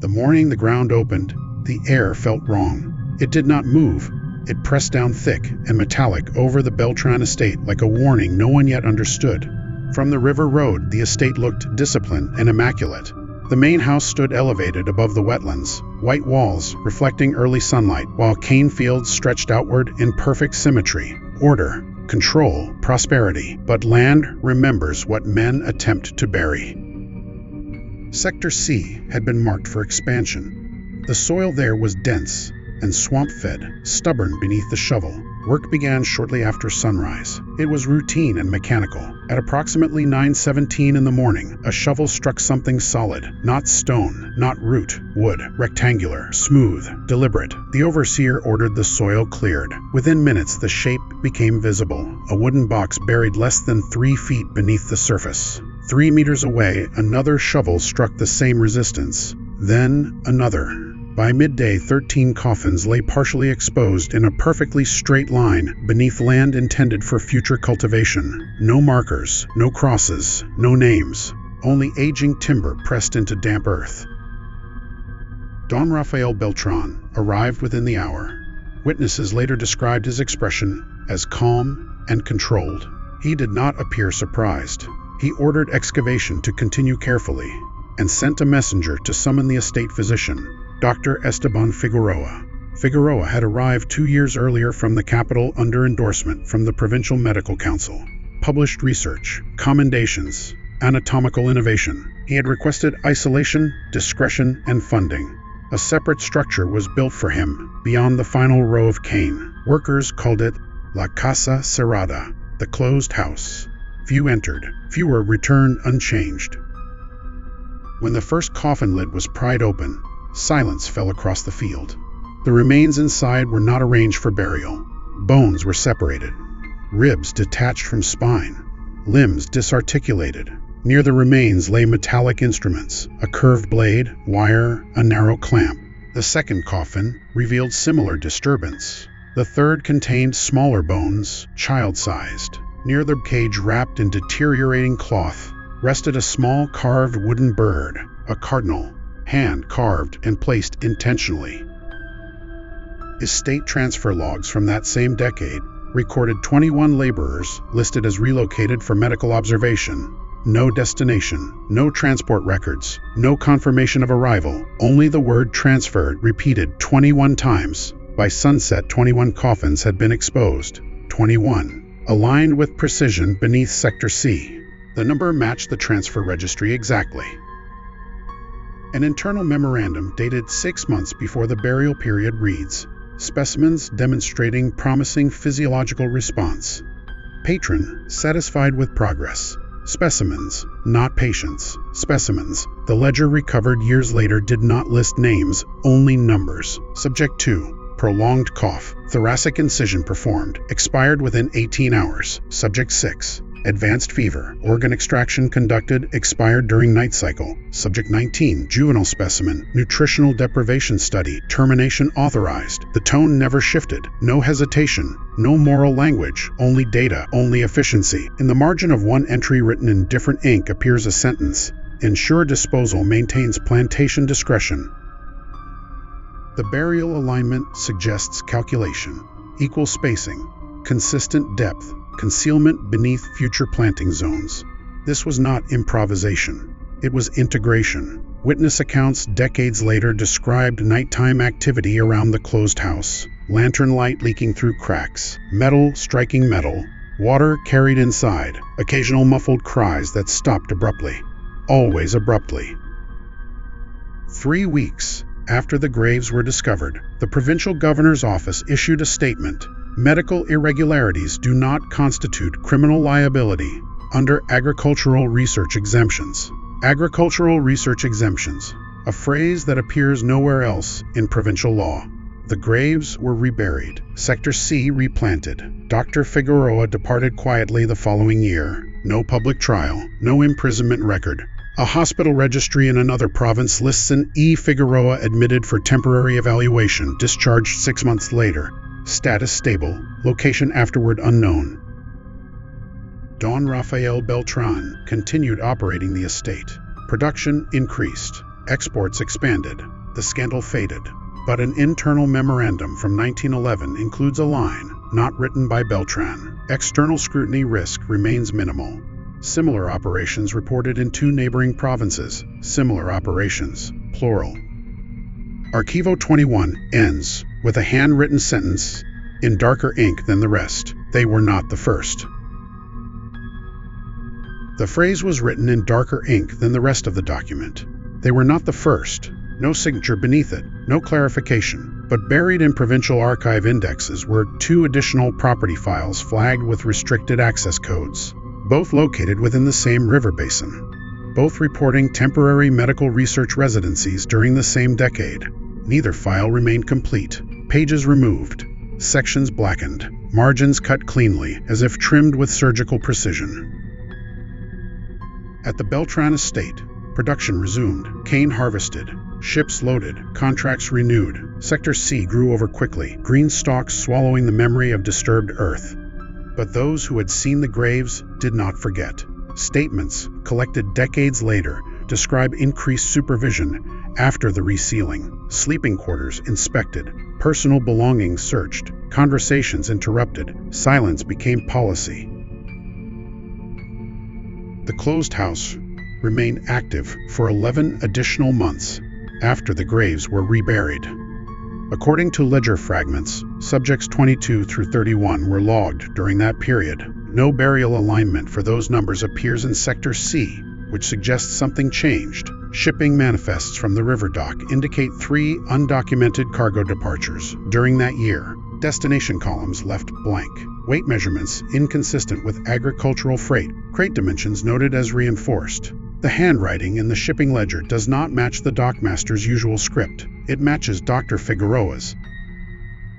The morning the ground opened, the air felt wrong. It did not move. It pressed down thick and metallic over the Beltran estate like a warning no one yet understood. From the river road, the estate looked disciplined and immaculate. The main house stood elevated above the wetlands, white walls reflecting early sunlight, while cane fields stretched outward in perfect symmetry. Order, control, prosperity. But land remembers what men attempt to bury. Sector C had been marked for expansion. The soil there was dense and swamp-fed, stubborn beneath the shovel. Work began shortly after sunrise. It was routine and mechanical. At approximately 9:17 in the morning, a shovel struck something solid, not stone, not root, wood, rectangular, smooth, deliberate. The overseer ordered the soil cleared. Within minutes, the shape became visible, a wooden box buried less than 3 feet beneath the surface. 3 meters away, another shovel struck the same resistance. Then another. By midday, 13 coffins lay partially exposed in a perfectly straight line beneath land intended for future cultivation. No markers, no crosses, no names, only aging timber pressed into damp earth. Don Rafael Beltran arrived within the hour. Witnesses later described his expression as calm and controlled. He did not appear surprised. He ordered excavation to continue carefully and sent a messenger to summon the estate physician, Dr. Esteban Figueroa. Figueroa had arrived 2 years earlier from the capital under endorsement from the Provincial Medical Council. Published research, commendations, anatomical innovation. He had requested isolation, discretion, and funding. A separate structure was built for him, beyond the final row of cane. Workers called it La Casa Cerrada, the closed house. Few entered, fewer returned unchanged. When the first coffin lid was pried open, silence fell across the field. The remains inside were not arranged for burial. Bones were separated, ribs detached from spine, limbs disarticulated. Near the remains lay metallic instruments, a curved blade, wire, a narrow clamp. The second coffin revealed similar disturbance. The third contained smaller bones, child-sized. Near the cage, wrapped in deteriorating cloth, rested a small carved wooden bird, a cardinal, hand-carved and placed intentionally. Estate transfer logs from that same decade recorded 21 laborers listed as relocated for medical observation. No destination, no transport records, no confirmation of arrival, only the word transferred repeated 21 times. By sunset, 21 coffins had been exposed. 21, aligned with precision beneath Sector C. The number matched the transfer registry exactly. An internal memorandum dated 6 months before the burial period reads, "Specimens demonstrating promising physiological response. Patron satisfied with progress. Specimens, not patients. Specimens." The ledger recovered years later did not list names, only numbers. Subject 2. Prolonged cough. Thoracic incision performed. Expired within 18 hours. Subject 6. Advanced fever. Organ extraction conducted. Expired during night cycle. Subject 19. Juvenile specimen. Nutritional deprivation study. Termination authorized. The tone never shifted. No hesitation. No moral language. Only data. Only efficiency. In the margin of one entry written in different ink appears a sentence. Ensure disposal maintains plantation discretion. The burial alignment suggests calculation. Equal spacing. Consistent depth. Concealment beneath future planting zones. This was not improvisation. It was integration. Witness accounts decades later described nighttime activity around the closed house. Lantern light leaking through cracks. Metal striking metal. Water carried inside. Occasional muffled cries that stopped abruptly. Always abruptly. 3 weeks after the graves were discovered, the provincial governor's office issued a statement. Medical irregularities do not constitute criminal liability under agricultural research exemptions. Agricultural research exemptions, a phrase that appears nowhere else in provincial law. The graves were reburied, Sector C replanted. Dr. Figueroa departed quietly the following year. No public trial, no imprisonment record. A hospital registry in another province lists an E. Figueroa admitted for temporary evaluation, discharged 6 months later. Status stable, location afterward unknown. Don Rafael Beltran continued operating the estate. Production increased, exports expanded. the scandal faded. But an internal memorandum from 1911 includes a line, not written by Beltran. External scrutiny risk remains minimal. Similar operations reported in 2 neighboring provinces. Similar operations, plural. Archivo 21 ends with a handwritten sentence, in darker ink than the rest. They were not the first. The phrase was written in darker ink than the rest of the document. They were not the first. No signature beneath it, no clarification, but buried in provincial archive indexes were 2 additional property files flagged with restricted access codes, both located within the same river basin, both reporting temporary medical research residencies during the same decade. Neither file remained complete. Pages removed, sections blackened, margins cut cleanly as if trimmed with surgical precision. At the Beltran estate, production resumed, cane harvested, ships loaded, contracts renewed. Sector C grew over quickly, green stalks swallowing the memory of disturbed earth. But those who had seen the graves did not forget. Statements, collected decades later, describe increased supervision after the resealing, sleeping quarters inspected, personal belongings searched, conversations interrupted, silence became policy. The closed house remained active for 11 additional months after the graves were reburied. According to ledger fragments, subjects 22 through 31 were logged during that period. No burial alignment for those numbers appears in Sector C, which suggests something changed. Shipping manifests from the river dock indicate 3 undocumented cargo departures during that year. Destination columns left blank. Weight measurements inconsistent with agricultural freight. Crate dimensions noted as reinforced. The handwriting in the shipping ledger does not match the dockmaster's usual script. It matches Dr. Figueroa's.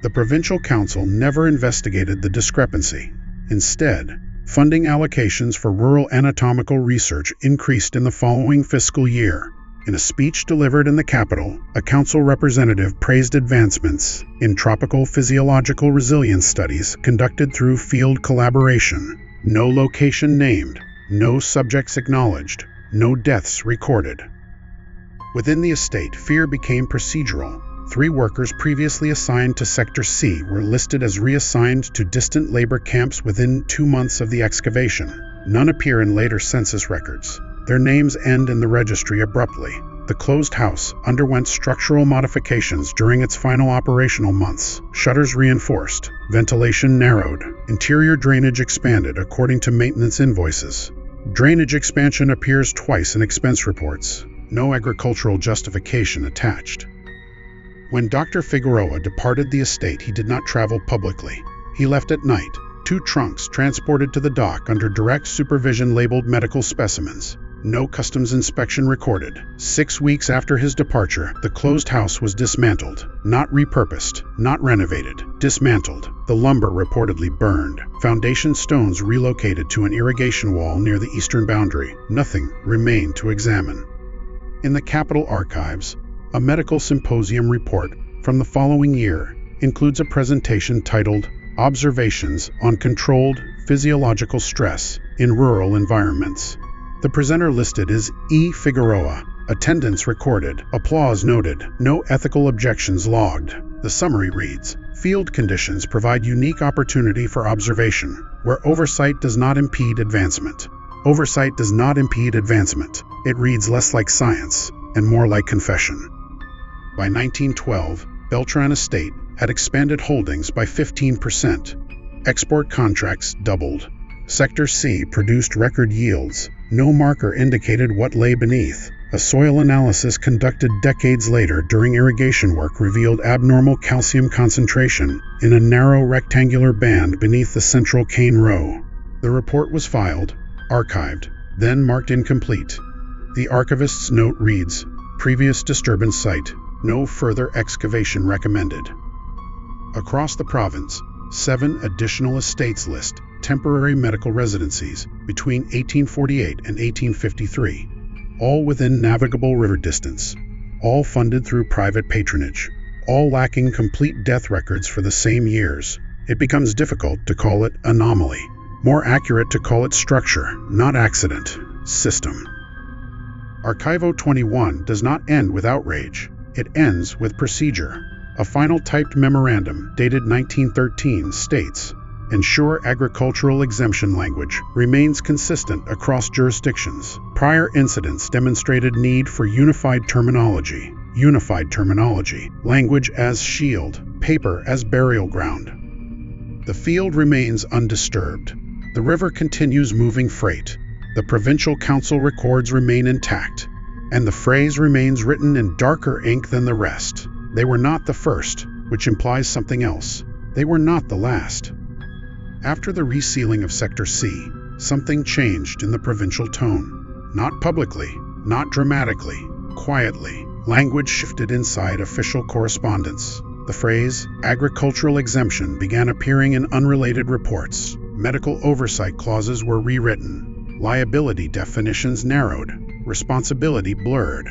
The Provincial Council never investigated the discrepancy. Instead, funding allocations for rural anatomical research increased in the following fiscal year. In a speech delivered in the capital, a council representative praised advancements in tropical physiological resilience studies conducted through field collaboration. No location named, no subjects acknowledged, no deaths recorded. Within the estate, fear became procedural. 3 workers previously assigned to Sector C were listed as reassigned to distant labor camps within 2 months of the excavation. None appear in later census records. Their names end in the registry abruptly. The closed house underwent structural modifications during its final operational months. Shutters reinforced, ventilation narrowed, interior drainage expanded according to maintenance invoices. Drainage expansion appears twice in expense reports. No agricultural justification attached. When Dr. Figueroa departed the estate, he did not travel publicly. He left at night, 2 trunks transported to the dock under direct supervision labeled medical specimens. No customs inspection recorded. 6 weeks after his departure, the closed house was dismantled. Not repurposed, not renovated. Dismantled. The lumber reportedly burned. Foundation stones relocated to an irrigation wall near the eastern boundary. Nothing remained to examine. In the Capitol archives, a medical symposium report from the following year includes a presentation titled Observations on Controlled Physiological Stress in Rural Environments. The presenter listed is E. Figueroa. Attendance recorded. Applause noted. No ethical objections logged. The summary reads, Field conditions provide unique opportunity for observation, where oversight does not impede advancement. Oversight does not impede advancement. It reads less like science and more like confession. By 1912, Beltran Estate had expanded holdings by 15%. Export contracts doubled. Sector C produced record yields. No marker indicated what lay beneath. A soil analysis conducted decades later during irrigation work revealed abnormal calcium concentration in a narrow rectangular band beneath the central cane row. The report was filed, archived, then marked incomplete. The archivist's note reads, Previous disturbance site. No further excavation recommended. Across the province, 7 additional estates list temporary medical residencies between 1848 and 1853, all within navigable river distance, all funded through private patronage, all lacking complete death records for the same years. It becomes difficult to call it anomaly, more accurate to call it structure, not accident, system. Archivo 21 does not end with outrage. It ends with procedure. A final typed memorandum, dated 1913, states, "Ensure agricultural exemption language remains consistent across jurisdictions. Prior incidents demonstrated need for unified terminology, language as shield, paper as burial ground." The field remains undisturbed. The river continues moving freight. The provincial council records remain intact, and the phrase remains written in darker ink than the rest. They were not the first, which implies something else. They were not the last. After the resealing of Sector C, something changed in the provincial tone. Not publicly, not dramatically, quietly. Language shifted inside official correspondence. The phrase, agricultural exemption, began appearing in unrelated reports. Medical oversight clauses were rewritten. Liability definitions narrowed. Responsibility blurred.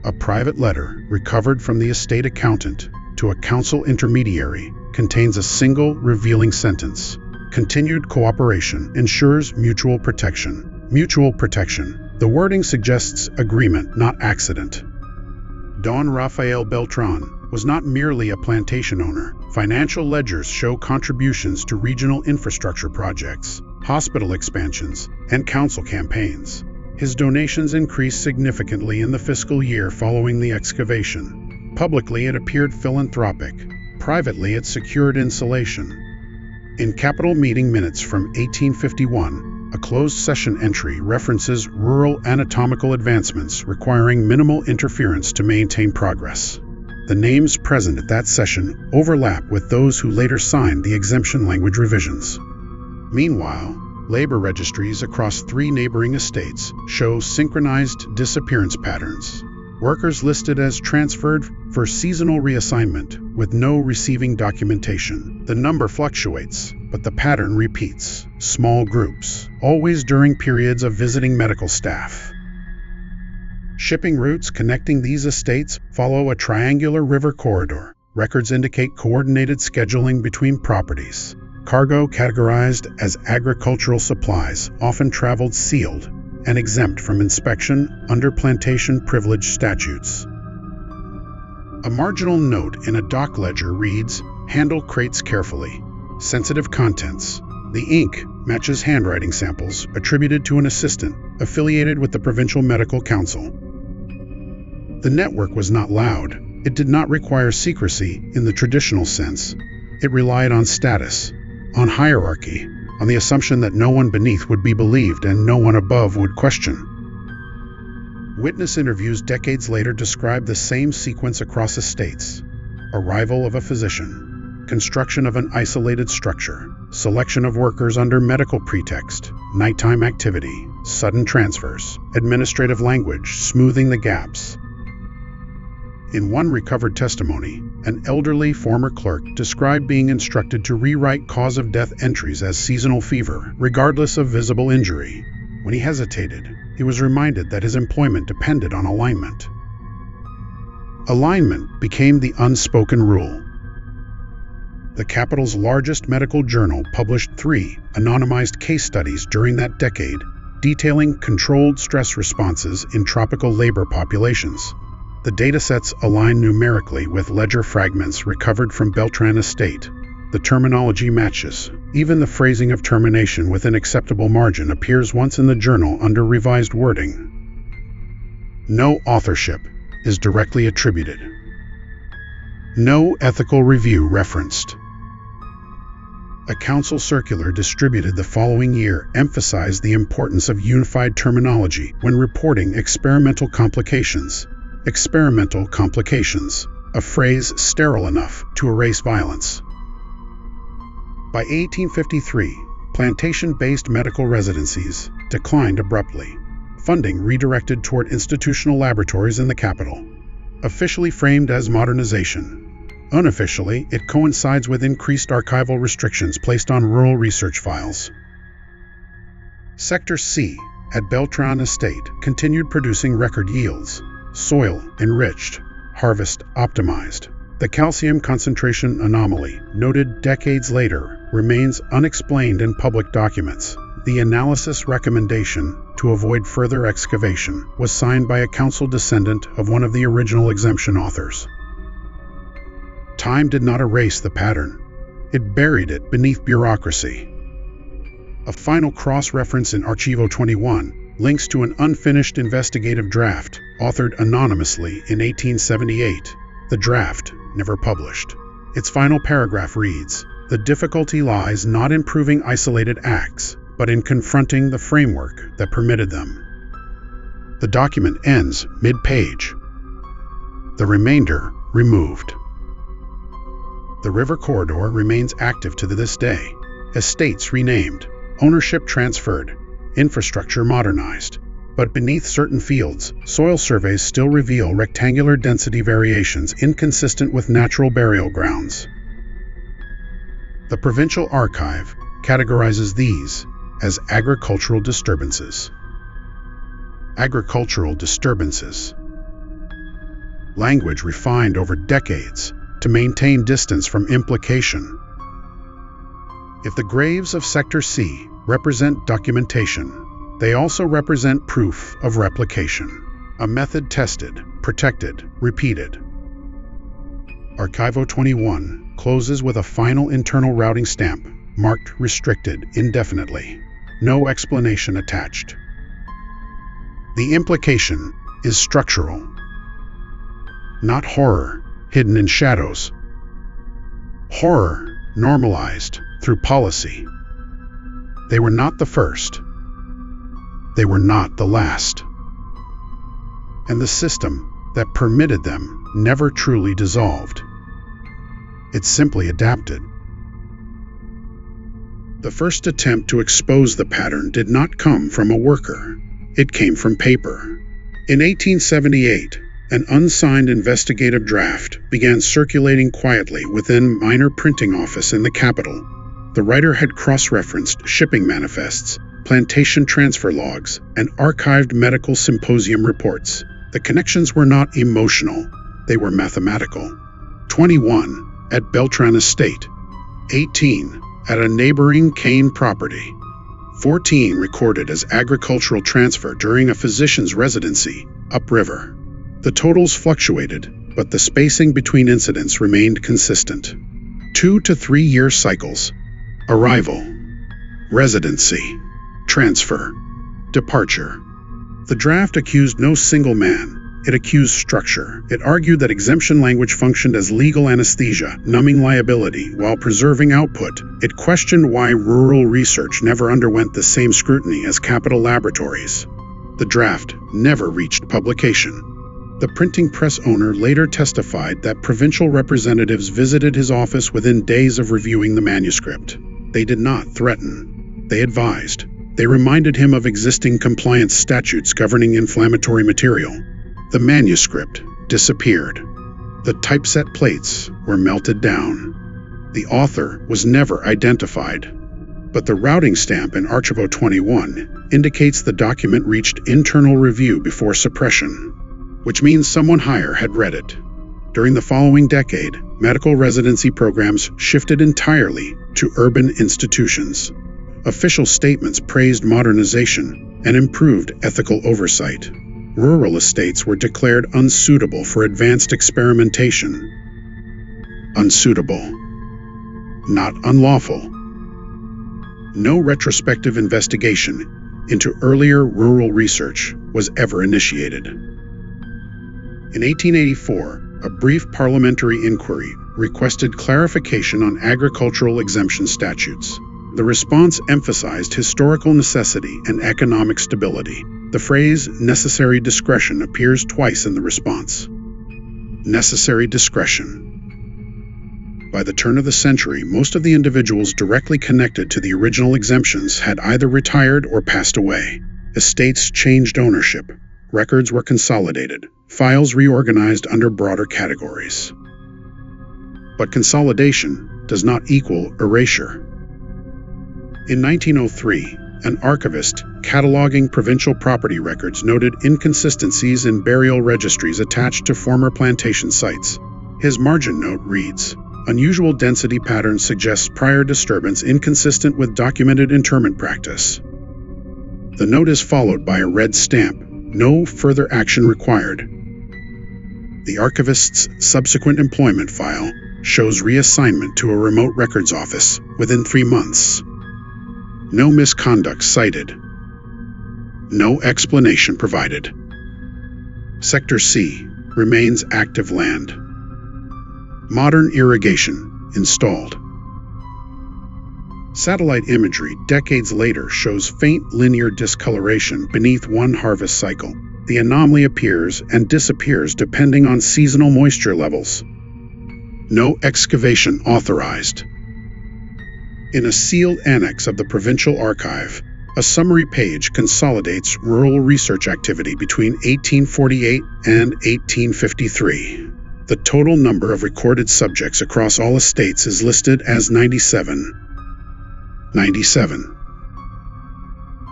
A private letter, recovered from the estate accountant to a council intermediary, contains a single revealing sentence. Continued cooperation ensures mutual protection. Mutual protection. The wording suggests agreement, not accident. Don Rafael Beltran was not merely a plantation owner. Financial ledgers show contributions to regional infrastructure projects, hospital expansions, and council campaigns. His donations increased significantly in the fiscal year following the excavation. Publicly, it appeared philanthropic. Privately, it secured insulation. In Capital Meeting minutes from 1851, a closed session entry references rural anatomical advancements requiring minimal interference to maintain progress. The names present at that session overlap with those who later signed the exemption language revisions. Meanwhile, labor registries across 3 neighboring estates show synchronized disappearance patterns. Workers listed as transferred for seasonal reassignment with no receiving documentation. The number fluctuates, but the pattern repeats. Small groups, always during periods of visiting medical staff. Shipping routes connecting these estates follow a triangular river corridor. Records indicate coordinated scheduling between properties. Cargo categorized as agricultural supplies often traveled sealed and exempt from inspection under plantation privilege statutes. A marginal note in a dock ledger reads, "Handle crates carefully. Sensitive contents." The ink matches handwriting samples attributed to an assistant affiliated with the Provincial Medical Council. The network was not loud. It did not require secrecy in the traditional sense. It relied on status, on hierarchy, on the assumption that no one beneath would be believed and no one above would question. Witness interviews decades later describe the same sequence across estates: arrival of a physician, construction of an isolated structure, selection of workers under medical pretext, nighttime activity, sudden transfers, administrative language smoothing the gaps. In one recovered testimony, an elderly former clerk described being instructed to rewrite cause of death entries as seasonal fever, regardless of visible injury. When he hesitated, he was reminded that his employment depended on alignment. Alignment became the unspoken rule. The capital's largest medical journal published 3 anonymized case studies during that decade, detailing controlled stress responses in tropical labor populations. The datasets align numerically with ledger fragments recovered from Beltran Estate. The terminology matches. Even the phrasing of termination with an acceptable margin appears once in the journal under revised wording. No authorship is directly attributed. No ethical review referenced. A council circular distributed the following year emphasized the importance of unified terminology when reporting experimental complications. Experimental complications, a phrase sterile enough to erase violence. By 1853, plantation-based medical residencies declined abruptly. Funding redirected toward institutional laboratories in the capital. Officially framed as modernization, unofficially, it coincides with increased archival restrictions placed on rural research files. Sector C at Beltran Estate continued producing record yields. Soil enriched, harvest optimized. The calcium concentration anomaly, noted decades later, remains unexplained in public documents. The analysis recommendation to avoid further excavation, was signed by a council descendant of one of the original exemption authors. Time did not erase the pattern. It buried it beneath bureaucracy. A final cross-reference in Archivo 21 links to an unfinished investigative draft authored anonymously in 1878. The draft, never published. Its final paragraph reads, "The difficulty lies not in proving isolated acts, but in confronting the framework that permitted them." The document ends mid-page. The remainder removed. The river corridor remains active to this day. Estates renamed, ownership transferred, infrastructure modernized. But beneath certain fields, soil surveys still reveal rectangular density variations inconsistent with natural burial grounds. The Provincial Archive categorizes these as agricultural disturbances. Agricultural disturbances. Language refined over decades to maintain distance from implication. If the graves of Sector C represent documentation, they also represent proof of replication, a method tested, protected, repeated. Archivo 21 closes with a final internal routing stamp, marked restricted indefinitely. No explanation attached. The implication is structural, not horror hidden in shadows. Horror normalized through policy. They were not the first. They were not the last. And the system that permitted them never truly dissolved. It simply adapted. The first attempt to expose the pattern did not come from a worker. It came from paper. In 1878, an unsigned investigative draft began circulating quietly within a minor printing office in the capital. The writer had cross-referenced shipping manifests, plantation transfer logs, and archived medical symposium reports. The connections were not emotional, they were mathematical. 21 at Beltran Estate, 18 at a neighboring Kane property, 14 recorded as agricultural transfer during a physician's residency upriver. The totals fluctuated, but the spacing between incidents remained consistent. 2 to 3 year cycles. Arrival, residency, transfer, departure. The draft accused no single man. It accused structure. It argued that exemption language functioned as legal anesthesia, numbing liability while preserving output. It questioned why rural research never underwent the same scrutiny as capital laboratories. The draft never reached publication. The printing press owner later testified that provincial representatives visited his office within days of reviewing the manuscript. They did not threaten. They advised. They reminded him of existing compliance statutes governing inflammatory material. The manuscript disappeared. The typeset plates were melted down. The author was never identified. But the routing stamp in Archivo 21 indicates the document reached internal review before suppression, which means someone higher had read it. During the following decade, medical residency programs shifted entirely to urban institutions. Official statements praised modernization and improved ethical oversight. Rural estates were declared unsuitable for advanced experimentation. Unsuitable, not unlawful. No retrospective investigation into earlier rural research was ever initiated. In 1884, a brief parliamentary inquiry requested clarification on agricultural exemption statutes. The response emphasized historical necessity and economic stability. The phrase necessary discretion appears twice in the response. Necessary discretion. By the turn of the century, most of the individuals directly connected to the original exemptions had either retired or passed away. Estates changed ownership. Records were consolidated. Files reorganized under broader categories. But consolidation does not equal erasure. In 1903, an archivist cataloging provincial property records noted inconsistencies in burial registries attached to former plantation sites. His margin note reads, "Unusual density patterns suggest prior disturbance inconsistent with documented interment practice." The note is followed by a red stamp. No further action required. The archivist's subsequent employment file shows reassignment to a remote records office within 3 months. No misconduct cited. No explanation provided. Sector C remains active land. Modern irrigation installed. Satellite imagery decades later shows faint linear discoloration beneath one harvest cycle. The anomaly appears and disappears depending on seasonal moisture levels. No excavation authorized. In a sealed annex of the Provincial Archive, a summary page consolidates rural research activity between 1848 and 1853. The total number of recorded subjects across all estates is listed as 97.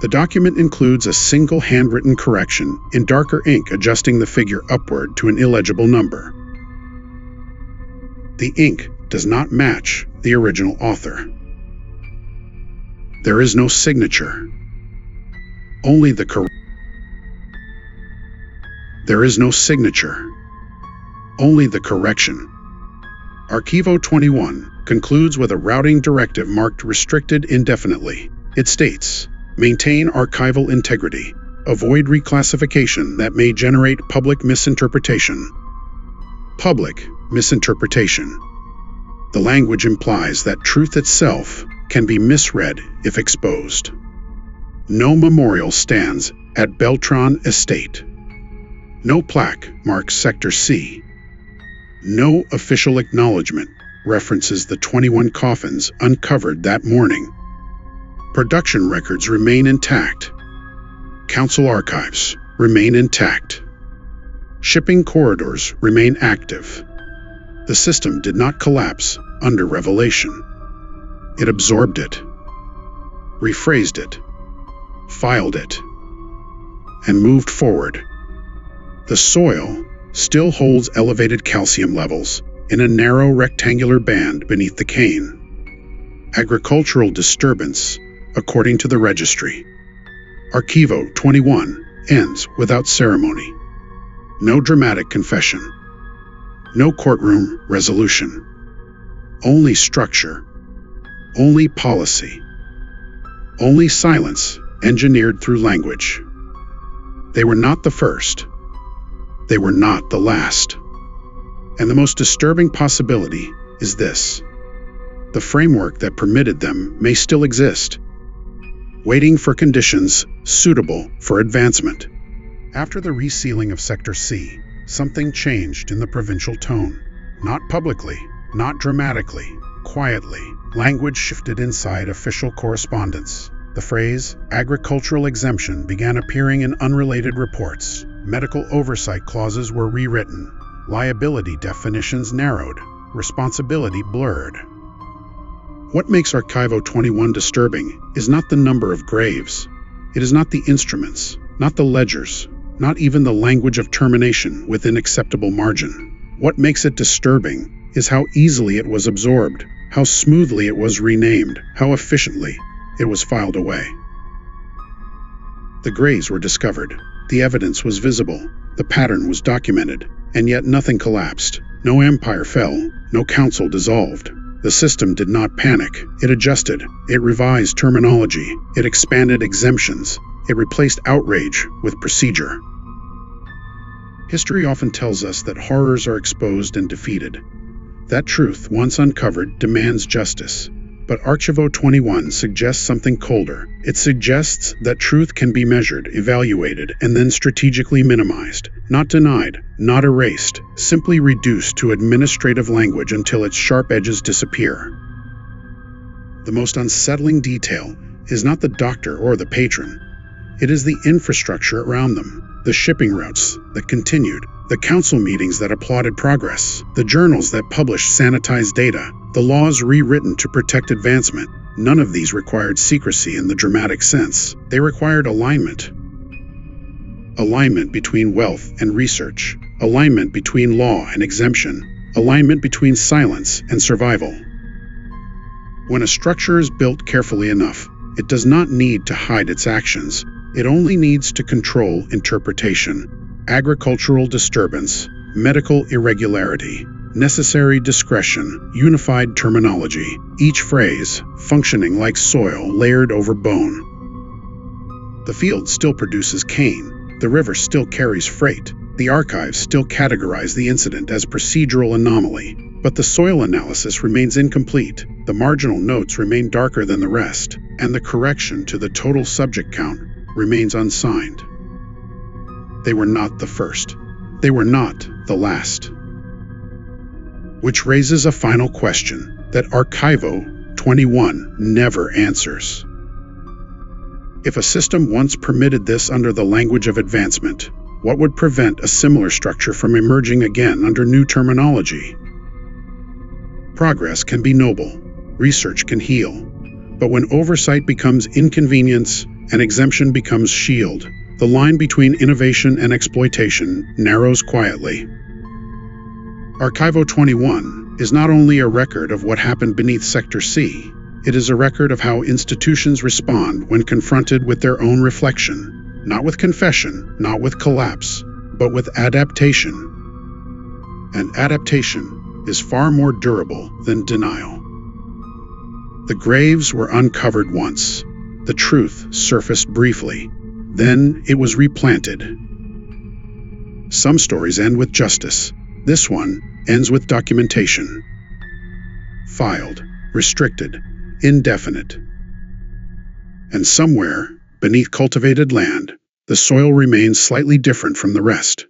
The document includes a single handwritten correction in darker ink adjusting the figure upward to an illegible number. The ink does not match the original author. There is no signature. Only the correction. Archivo 21 concludes with a routing directive marked restricted indefinitely. It states, maintain archival integrity. Avoid reclassification that may generate public misinterpretation. Public misinterpretation. The language implies that truth itself can be misread if exposed. No memorial stands at Beltran Estate. No plaque marks Sector C. No official acknowledgement references the 21 coffins uncovered that morning. Production records remain intact. Council archives remain intact. Shipping corridors remain active. The system did not collapse under revelation. It absorbed it, rephrased it, filed it, and moved forward. The soil still holds elevated calcium levels in a narrow rectangular band beneath the cane. Agricultural disturbance, according to the registry. Archivo 21 ends without ceremony. No dramatic confession. No courtroom resolution. Only structure. Only policy. Only silence engineered through language. They were not the first. They were not the last. And the most disturbing possibility is this. The framework that permitted them may still exist, waiting for conditions suitable for advancement. After the resealing of Sector C, something changed in the provincial tone. Not publicly, not dramatically, quietly. Language shifted inside official correspondence. The phrase, agricultural exemption, began appearing in unrelated reports. Medical oversight clauses were rewritten. Liability definitions narrowed. Responsibility blurred. What makes Archivo 21 disturbing is not the number of graves. It is not the instruments, not the ledgers, not even the language of termination within acceptable margin. What makes it disturbing is how easily it was absorbed, how smoothly it was renamed, how efficiently it was filed away. The graves were discovered. The evidence was visible. The pattern was documented. And yet nothing collapsed. No empire fell. No council dissolved. The system did not panic. It adjusted. It revised terminology. It expanded exemptions. It replaced outrage with procedure. History often tells us that horrors are exposed and defeated. That truth, once uncovered, demands justice. But Archivo 21 suggests something colder. It suggests that truth can be measured, evaluated, and then strategically minimized. Not denied, not erased, simply reduced to administrative language until its sharp edges disappear. The most unsettling detail is not the doctor or the patron. It is the infrastructure around them, the shipping routes that continued, the council meetings that applauded progress, the journals that published sanitized data, the laws rewritten to protect advancement. None of these required secrecy in the dramatic sense. They required alignment. Alignment between wealth and research. Alignment between law and exemption. Alignment between silence and survival. When a structure is built carefully enough, it does not need to hide its actions. It only needs to control interpretation, agricultural disturbance, medical irregularity, necessary discretion, unified terminology, each phrase functioning like soil layered over bone. The field still produces cane, the river still carries freight, the archives still categorize the incident as procedural anomaly, but the soil analysis remains incomplete, the marginal notes remain darker than the rest, and the correction to the total subject count remains unsigned. They were not the first. They were not the last. Which raises a final question that Archivo 21 never answers. If a system once permitted this under the language of advancement, what would prevent a similar structure from emerging again under new terminology? Progress can be noble, research can heal, but when oversight becomes inconvenience and exemption becomes shield, the line between innovation and exploitation narrows quietly. Archivo 21 is not only a record of what happened beneath Sector C, it is a record of how institutions respond when confronted with their own reflection, not with confession, not with collapse, but with adaptation. And adaptation is far more durable than denial. The graves were uncovered once. The truth surfaced briefly. Then it was replanted. Some stories end with justice. This one ends with documentation. Filed, restricted, indefinite. And somewhere, beneath cultivated land, the soil remains slightly different from the rest.